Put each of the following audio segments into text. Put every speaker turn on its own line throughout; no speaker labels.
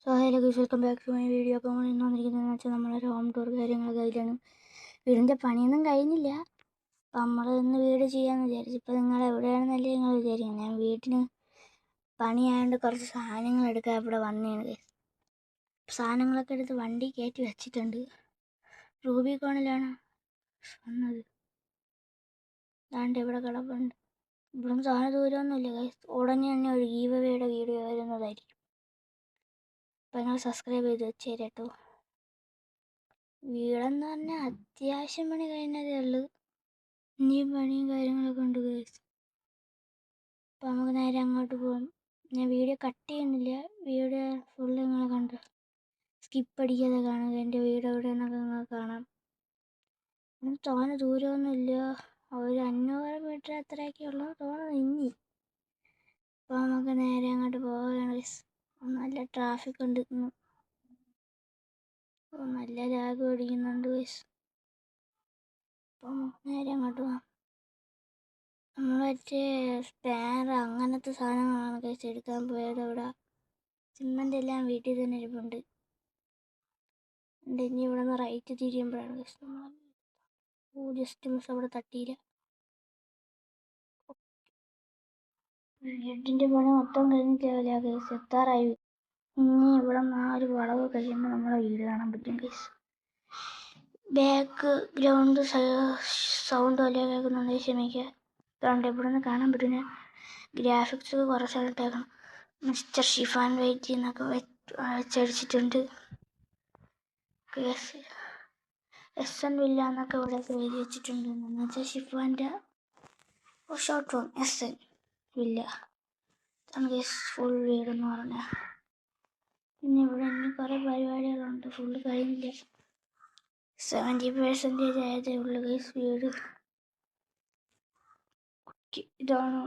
So hello guys, welcome back to my video. അപ്പോൾ നമ്മൾ ഇന്ന് വന്നിരിക്കുന്നതെന്ന് വെച്ചാൽ നമ്മളൊരു ഹോം ടൂർ കാര്യങ്ങളൊക്കെ ആയിട്ടാണ്. വീടിൻ്റെ പണിയൊന്നും കഴിഞ്ഞില്ല. അപ്പം നമ്മൾ ഇന്ന് വീട് ചെയ്യാമെന്ന് വിചാരിച്ചു. ഇപ്പോൾ നിങ്ങൾ എവിടെയാണെന്നല്ലേ നിങ്ങൾ വിചാരിക്കുന്നത്. ഞാൻ വീട്ടിന് പണിയായതുകൊണ്ട് കുറച്ച് സാധനങ്ങൾ എടുക്കാൻ ഇവിടെ വന്നതാണ് ഗൈസ്. സാധനങ്ങളൊക്കെ എടുത്ത് വണ്ടി കയറ്റി വെച്ചിട്ടുണ്ട്. റൂബിക്കോണിലാണ് വന്നത്. അതാണ്ട് ഇവിടെ കിടപ്പുണ്ട്. ഇവിടുന്ന് സാധനം ദൂരമൊന്നുമില്ല ഗൈസ്. ഉടനെ തന്നെ ഒരു ഗീവവേയുടെ വീഡിയോ വരുന്നതായിരിക്കും. അപ്പോൾ നിങ്ങൾ സബ്സ്ക്രൈബ് ചെയ്ത് വെച്ചേര് കേട്ടോ. വീടെന്ന് പറഞ്ഞാൽ അത്യാവശ്യം പണി കഴിഞ്ഞതേ ഉള്ളൂ. ഇനിയും പണിയും കാര്യങ്ങളൊക്കെ ഉണ്ട് ഗൈസ്. അപ്പോൾ നമുക്ക് നേരെ അങ്ങോട്ട് പോകാം. ഞാൻ വീഡിയോ കട്ട് ചെയ്യുന്നില്ല. വീഡിയോ ഫുള്ള് നിങ്ങൾ കണ്ട് സ്കിപ്പ് അടിക്കാതെ കാണുക. എൻ്റെ വീട് എവിടെയെന്നൊക്കെ നിങ്ങൾക്ക് കാണാം. തോന്നെ ദൂരമൊന്നുമില്ല. ഒരു 500 മീറ്റർ അത്രയൊക്കെ ഉള്ളൂ തോന്നുന്നു ഇനി. അപ്പോൾ നമുക്ക് നേരെ അങ്ങോട്ട് പോവുകയാണ് ഗൈസ്. നല്ല ട്രാഫിക് ഉണ്ട് ഇന്ന്. നല്ല ലാഗ് ഓടിക്കുന്നുണ്ട് ഗൈസ്. അപ്പോൾ നമുക്ക് നേരെ അങ്ങോട്ട് പോകാം. നമ്മൾ മറ്റേ സ്പാനർ അങ്ങനത്തെ സാധനങ്ങളാണ് ഗൈസ് എടുക്കാൻ പോയത്. അവിടെ സിമെൻ്റ് എല്ലാം വീട്ടിൽ തന്നെ ഇരിപ്പുണ്ട്. ഇനി ഇവിടെ നിന്ന് റൈറ്റ് തിരിയുമ്പോഴാണ് ഗൈസ് നമ്മൾ ജസ്റ്റ് മിസ് അവിടെ തട്ടിയില്ല. വീട്ടിൻ്റെ പണി മൊത്തം കഴിഞ്ഞിട്ടില്ല ഗൈസ്, എത്താറായി. ഇനി ഇവിടെ 4 വളവ് കഴിയുമ്പോൾ നമ്മളെ വീട് കാണാൻ പറ്റും ഗൈസ്. ബാക്ക് ഗ്രൗണ്ട് സൗണ്ട് പോലെ കേൾക്കുന്നുണ്ട്, ക്ഷമിക്കുക. അതുകൊണ്ട് ഇവിടെ നിന്ന് കാണാൻ പറ്റുന്ന ഗ്രാഫിക്സ് കുറച്ച് ഇട്ടേക്കണം. മിസ്റ്റർ ഷിഫാൻ വെയിറ്റ് എന്നൊക്കെ വെച്ചടിച്ചിട്ടുണ്ട്. SN വില്ല എന്നൊക്കെ ഇവിടെ എഴുതി വെച്ചിട്ടുണ്ട്. എന്ന് വെച്ചാൽ ഷിഫാൻ്റെ ഷോർട്ട് ഫോം SN വില്ല. അതാണ് ഫുൾ വീടെന്ന് പറഞ്ഞാൽ. പിന്നെ ഇവിടെ ഇനി കുറേ പരിപാടികളുണ്ട്. ഫുള്ള് കഴിഞ്ഞില്ല. 70% ആയതേ ഉള്ളൂ ഗൈസ് വീട്. ഇതാണ്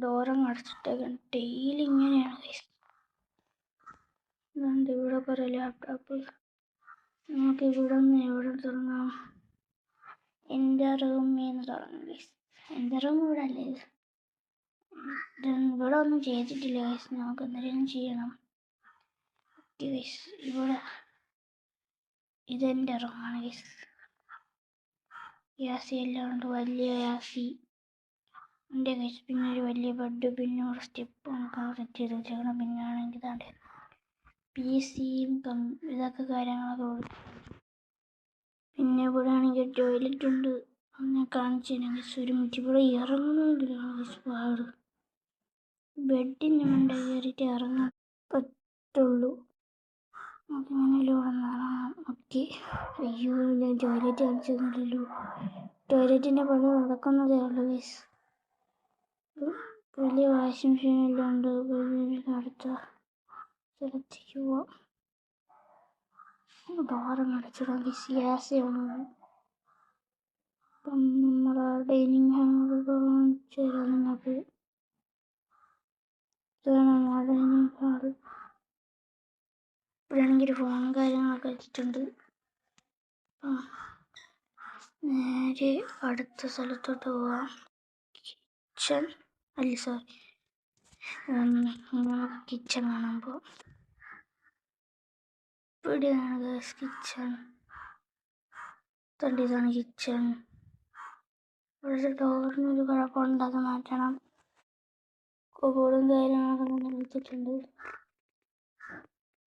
ഡോറങ്ങ് അടച്ചിട്ടേക്കാൻ. ഡെയിലി ഇങ്ങനെയാണ് ഗൈസ്. അതുകൊണ്ട് ഇവിടെ കുറേ ലാപ്ടോപ്പ്. നമുക്ക് ഇവിടെ നിന്ന് എവിടെ തുടങ്ങാം? എൻ്റെ റൂമിൽ തുടങ്ങാം ഗൈസ്. എൻ്റെ റൂം ഇവിടെ അല്ലേ. ഇവിടെ ഒന്നും ചെയ്തിട്ടില്ല ഗൈസ്. നമുക്ക് എന്തെങ്കിലും ചെയ്യണം ഗൈസ്. ഇവിടെ ഇതെൻ്റെ റൂമാണ് ഗൈസ്. യാസി എല്ലാം ഉണ്ട്. വലിയ യാസി ഉണ്ട് ഗൈസ്. പിന്നെ ഒരു വലിയ ബെഡ്, പിന്നെ ഒരു സ്റ്റെപ്പ് നമുക്ക് സെറ്റ് ചെയ്ത് വെച്ചേക്കണം. പിന്നെ ആണെങ്കിൽ ഇതാണ്ട് PCയും ഇതൊക്കെ കാര്യങ്ങളൊക്കെ. പിന്നെ ഇവിടെ ആണെങ്കിൽ ടോയ്ലറ്റ് ഉണ്ട്. ഞാൻ കാണിച്ചു തരാം ഗൈസ്. ഒരു മിനിറ്റ്. ഇവിടെ ഇറങ്ങുന്നതിലാണ് ഗൈസ് പാട്. ബെഡിൻ്റെ മണ്ട കയറിയിട്ട് ഇറങ്ങാൻ പറ്റുള്ളൂ. നമുക്കിങ്ങനെയല്ലോ ഇവിടെ നിന്ന് ഇറങ്ങാം. ഓക്കെ. അയ്യോ, ഞാൻ ടോയ്ലറ്റ് കാണിച്ചു തന്നില്ലല്ലോ. ടോയ്ലറ്റിൻ്റെ പണി നടക്കുന്നതേ ഉള്ളൂ ഗൈസ്. വലിയ വാഷിംഗ് മെഷീനെല്ലാം ഉണ്ട്. അടുത്ത സ്ഥലത്തേക്ക് പോവാം. ഡോറങ്ങ് അടച്ചിടാം ഗൈസ്. ഗ്യാസാണ്. അപ്പം നമ്മുടെ ഡൈനിങ് ഹാൾ കാണിച്ചു തരാം നിങ്ങൾക്ക്. ഇതാണ് നമ്മുടെ ഡൈനിങ് ഹാള്. ഇവിടെയാണെങ്കിൽ ഫോണും കാര്യങ്ങളൊക്കെ വെച്ചിട്ടുണ്ട്. നേരെ അടുത്ത സ്ഥലത്തോട്ട് പോവാം. കിച്ചൺ അല്ല, സോറി, നമുക്ക് കിച്ചൺ കാണുമ്പോൾ ഇവിടെയാണ് ഗൈസ് കിച്ചൺ. ഇതാണ് കിച്ചൺ. ഇവിടുത്തെ ഡോറിനൊരു കുഴപ്പമുണ്ട്, അത് മാറ്റണം. കബോർഡും കാര്യങ്ങളൊക്കെ നമ്മൾ വെച്ചിട്ടുണ്ട്.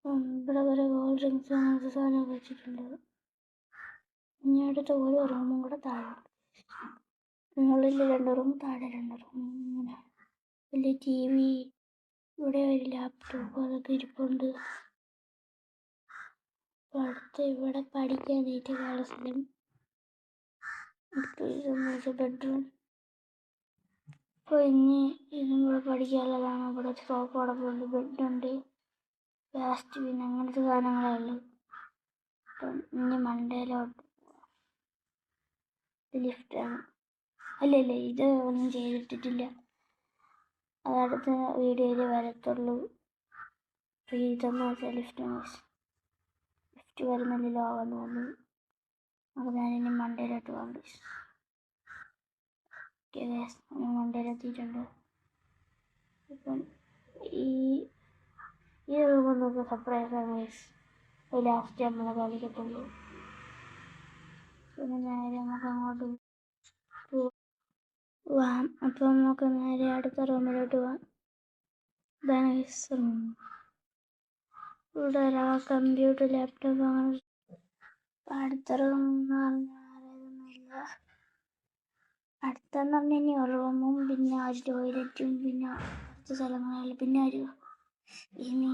ഇവിടെ കുറേ കൂൾ ഡ്രിങ്ക്സ് അങ്ങനത്തെ സാധനമൊക്കെ വെച്ചിട്ടുണ്ട്. ഇനി അടുത്ത ഓരോ റൂമും കൂടെ താഴെ. മുകളിൽ 2 റൂം, താഴെ 2 റൂം. ഇങ്ങനെ വലിയ TV, ഇവിടെ ഒരു ലാപ്ടോപ്പ് അതൊക്കെ ഇരിപ്പുണ്ട്. അപ്പോൾ അടുത്ത് ഇവിടെ പഠിക്കാനായിട്ട് ക്ലാസ്സിലും. ഇപ്പോൾ ബെഡ്റൂം. അപ്പോൾ ഇനി ഇതും കൂടെ പഠിക്കാനുള്ളതാണ്. ഇവിടെ സോഫ കിടപ്പുണ്ട്, ബെഡുണ്ട്, വേസ്റ്റ് ബിൻ അങ്ങനത്തെ സാധനങ്ങളേ ഉള്ളൂ. അപ്പം ഇനി മണ്ടയിലോട്ട് ലിഫ്റ്റാണ്. അല്ല, ഇത് ഒന്നും ചെയ്തിട്ടില്ല. അതടുത്ത വീഡിയോയിൽ വരത്തുള്ളൂ. അപ്പോൾ ഇതെന്ന് വെച്ചാൽ ലിഫ്റ്റ് വരുന്നില്ലല്ലോ ആവാൻ തോന്നുന്നു. നമുക്ക് ഞാനിനി മണ്ടയിലോട്ട് പോകാം ഗൈസ്. Okay guys, മണ്ടയിലെത്തിയിട്ടുണ്ട്. ഇപ്പം ഈ റൂമിൽ നോക്കുക, സർപ്രൈസാണ് ഗൈസ്. ലാസ്റ്റ് നമ്മൾ കളിക്കത്തുള്ളൂ. പിന്നെ നേരെ നമുക്ക് അങ്ങോട്ട് പോവാം. അപ്പം നമുക്ക് നേരെ അടുത്ത റൂമിലോട്ട് പോവാം. ഇതാണ് ഗൈസ് റൂം. ഇവിടെ ഒരാൾ കമ്പ്യൂട്ടർ, ലാപ്ടോപ്പ് അങ്ങനെ. അടുത്ത റൂം എന്ന് പറഞ്ഞാൽ ഇതൊന്നുമില്ല. അടുത്തെന്ന് പറഞ്ഞാൽ ഇനി ഒരു റൂമും പിന്നെ ഒരു ടോയ്ലറ്റും പിന്നെ കുറച്ച് സ്ഥലങ്ങളിൽ പിന്നെ ഇനി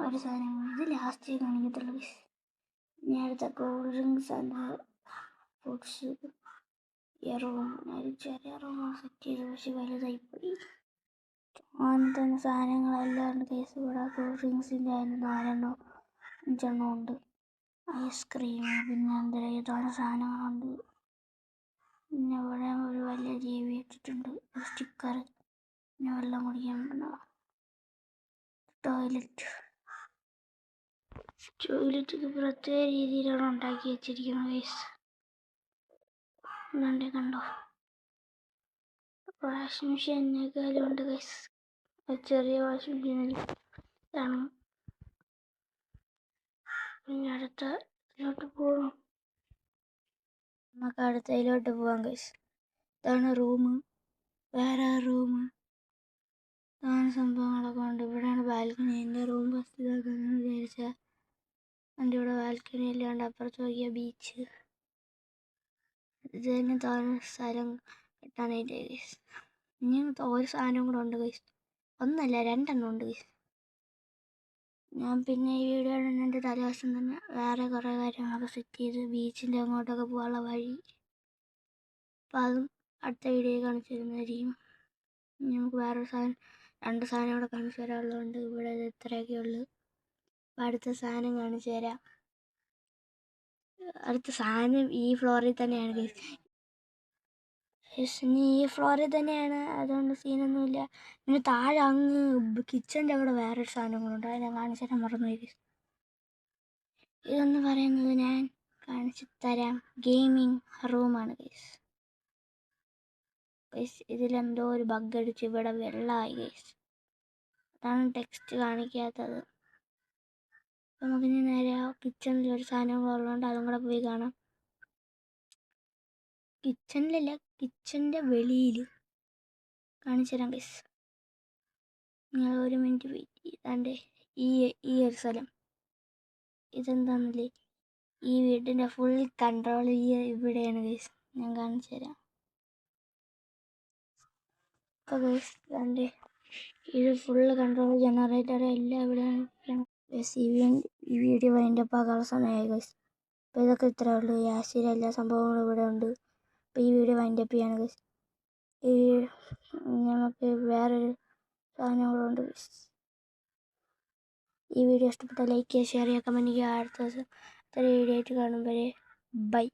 ഒരു സാധനം ഇത് ലാസ്റ്റ് കാണിക്കത്തുള്ളൂ. ഇനി അടുത്ത കൂൾ ഡ്രിങ്ക്സ് ആൻഡ് ഫുഡ്സ്. ഈ റൂം ഒരു ചെറിയ റൂമാണ് സെറ്റ് ചെയ്ത്, പക്ഷെ വലുതായിപ്പോയി. അങ്ങനത്തെ സാധനങ്ങളെല്ലാം ഉണ്ട് കേസ്. ഇവിടെ കൂൾ ഡ്രിങ്ക്സിൻ്റെ അതിന് 4 5 ഉണ്ട്. ഐസ്ക്രീം പിന്നെ എന്തെങ്കിലും സാധനങ്ങളുണ്ട്. പിന്നെ ഇവിടെ ഒരു വലിയ ജീവി ഇട്ടിട്ടുണ്ട്, ഒരു സ്റ്റിക്കർ. പിന്നെ വെള്ളം കുടിക്കാൻ പറ്റുന്ന ടോയ്ലറ്റ് പ്രത്യേക രീതിയിലാണ് ഉണ്ടാക്കി വെച്ചിരിക്കുന്നത് ഗൈസ്. ഇതുകൊണ്ട് കണ്ടോ, വാഷിംഗ് മെഷീനേക്കാളും ഉണ്ട് ഗൈസ്. ചെറിയ വാഷിംഗ് മെഷീനിൽ ഇതാണ്. പിന്നെ അടുത്തതിലോട്ട് പോകാം. നമുക്ക് അടുത്തതിലോട്ട് പോവാം ഗൈസ്. ഇതാണ് റൂം. വേറെ റൂം അങ്ങനെ സംഭവങ്ങളൊക്കെ ഉണ്ട്. ഇവിടെയാണ് ബാൽക്കണി. എൻ്റെ റൂം ഫസ്റ്റ് ഇതാക്കാമെന്ന് വിചാരിച്ചാൽ എൻ്റെ ഇവിടെ ബാൽക്കണി അല്ലാണ്ട് അപ്പുറത്ത് നോക്കിയ ബീച്ച്. ഇത് തന്നെ തോന്നുന്ന സ്ഥലം കിട്ടാനായിട്ട് ഗൈസ്. ഇനി ഒരു സാധനം കൂടെ ഉണ്ട് ഗൈസ്. ഒന്നല്ല 2 ഉണ്ട് ഗൈസ്. ഞാൻ പിന്നെ ഈ വീഡിയോ എൻ്റെ തലേദിവസം തന്നെ വേറെ കുറേ കാര്യങ്ങളൊക്കെ സെറ്റ് ചെയ്ത് ബീച്ചിൻ്റെ അങ്ങോട്ടൊക്കെ പോകാനുള്ള വഴി. അപ്പോൾ അതും അടുത്ത വീഡിയോയിൽ കാണിച്ചു തരുന്നതായിരിക്കും. നമുക്ക് വേറൊരു സാധനം 2 സാധനം കൂടെ കാണിച്ചു തരാനുള്ളതുകൊണ്ട് ഇവിടെ ഇത്രയൊക്കെ ഉള്ളു. അപ്പോൾ അടുത്ത സാധനം കാണിച്ചു തരാം. അടുത്ത സാധനം ഈ ഫ്ലോറിൽ തന്നെയാണ് ഗൈസ്. ഇനി ഈ ഫ്ലോറിൽ തന്നെയാണ്, അതുകൊണ്ട് സീനൊന്നുമില്ല. പിന്നെ താഴെ അങ്ങ് കിച്ചൻ്റെ അവിടെ വേറൊരു സാധനങ്ങളുണ്ട്, അത് ഞാൻ കാണിച്ചു തരാൻ മറന്നുപോയി ഗൈസ്. ഇതെന്ന് പറയുന്നത് ഞാൻ കാണിച്ചു തരാം, ഗെയിമിങ് റൂമാണ് ഗൈസ്. ഇതിലെന്തോ ഒരു ബഗ് അടിച്ച് ഇവിടെ വെള്ളമായി ഗൈസ്. അതാണ് ടെക്സ്റ്റ് കാണിക്കാത്തത്. നമുക്കിനി നേരെ കിച്ചണിൽ ഒരു സാധനങ്ങളുള്ളതുകൊണ്ട് അതും കൂടെ പോയി കാണാം. കിച്ചണിലല്ല, കിച്ചൻ്റെ വെളിയിൽ കാണിച്ചു തരാം ഗൈസ്. നിങ്ങൾ 1 മിനിറ്റ് വെയിറ്റ് ചെയ്താണ്ട്. ഈ ഒരു സ്ഥലം ഇതെന്താണെന്നില്ലേ, ഈ വീടിൻ്റെ ഫുൾ കൺട്രോൾ ഇവിടെയാണ് ഗൈസ്. ഞാൻ കാണിച്ചു തരാം. അപ്പോൾ ഗൈസ് കണ്ടേ, ഇത് ഫുള്ള് കൺട്രോൾ ജനറേറ്റർ എല്ലാം ഇവിടെയാണ്. ഈ വീഡിയോ അതിൻ്റെ പകൽ സമയമായി ഗൈസ്. അപ്പോൾ ഇതൊക്കെ ഇത്രയേ ഉള്ളൂ. യാസിര എല്ലാ സംഭവങ്ങളും ഇവിടെ ഉണ്ട്. അപ്പോൾ ഈ വീഡിയോ വൈൻഡ് അപ്പ് ചെയ്യാണ് ഗൈസ്. ഈ നമുക്ക് വേറൊരു സാധനങ്ങളുണ്ട് ഗൈസ്. ഈ വീഡിയോ ഇഷ്ടപ്പെട്ട ലൈക്ക് ചെയ്യുക, ഷെയർ ചെയ്യുക, കമൻറ്റ് ചെയ്യുക. അടുത്ത ദിവസം വീഡിയോ ആയിട്ട് കാണും വരെ ബൈ.